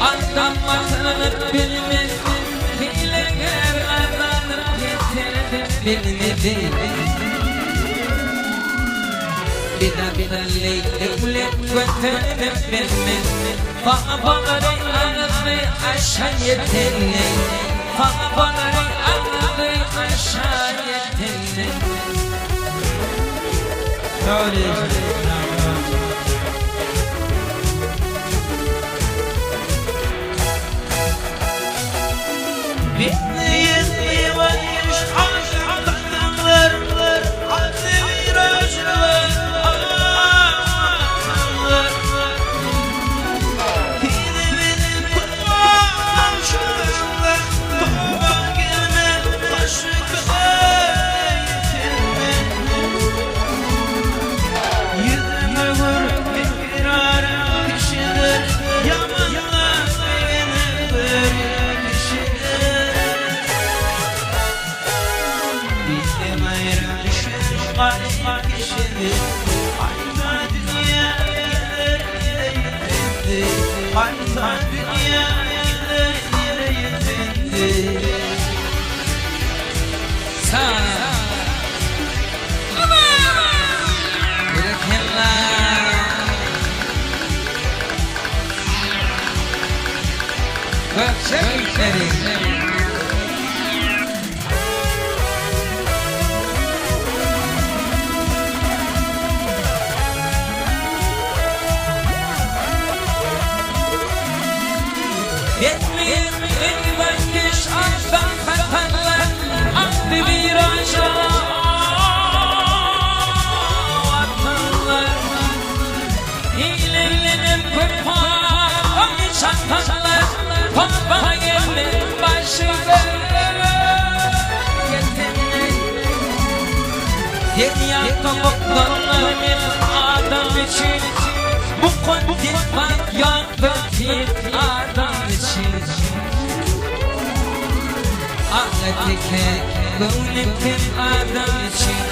Anlamasını bilmez, hileler kazanıp getirdim bilmedi. Binabiley evlet götürdüm bilmez. Bağları ağzı aşağı yetenle, bağları ağzı aşağı yetenle. Bitmeyen yavaş aşklar, hadi virajlar, yine benim komşular, topa gelme başka yetinme. Yüzüme vur bir ara kişiler, yamanlar beni böyle kişiler. Kalp kişidir, aynı dünya ileri yetindi. Aynı dünya ileri yetindi. Sana bırakırlar, gökçekleri. Yetmeyen eyvallah ağzdan katanlar, aklı viraja atanlar. Hilelenip kurban çatanlar, baba gelin başına yetenler. Dünya topuklarına bir adam için, bu kudret yandı bir adam için. Ağlatike gönlümün adam için,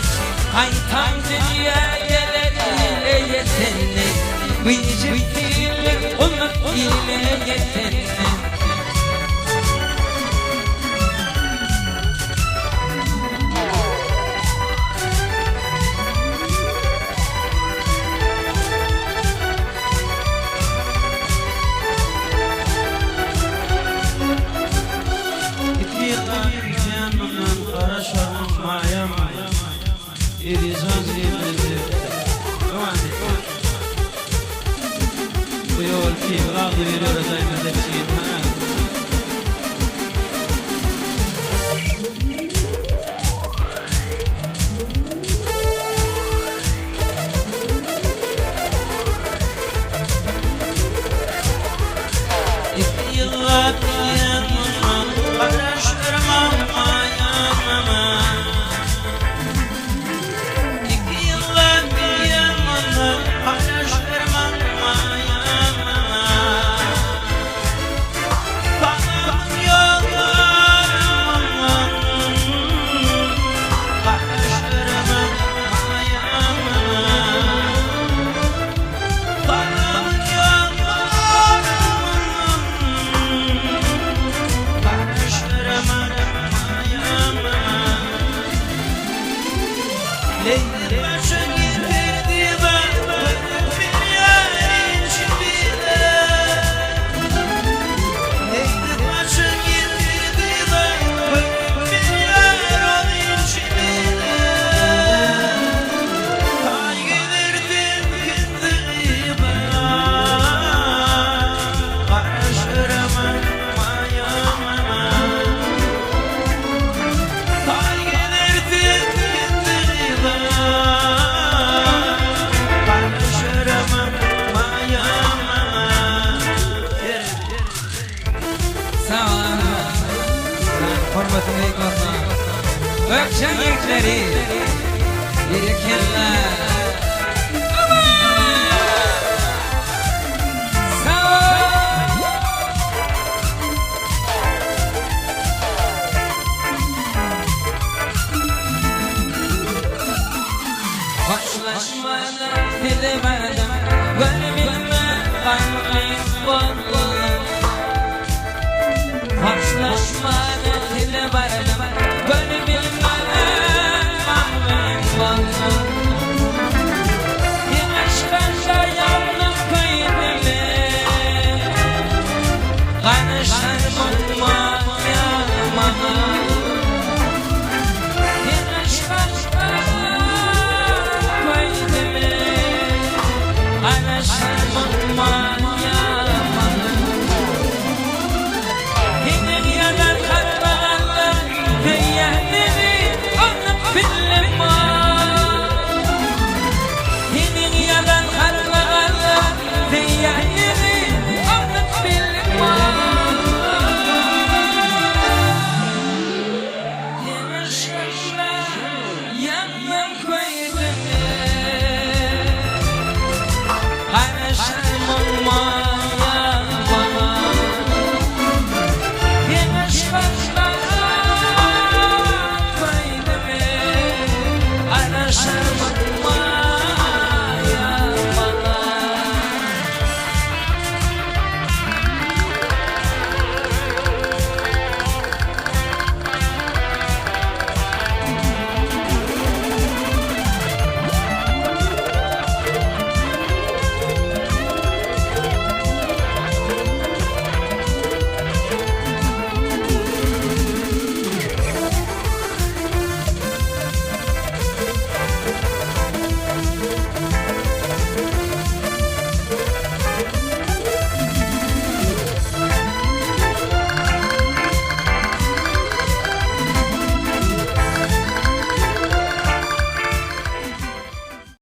haytan dünya gelene yetenle, vücut ile umut ile yetenle. Bırakacak yükleri Yürükenler Sağ ol Hoşlaşmadan dilemedim Kalbimle kalbim korktu Hoşlaşmadan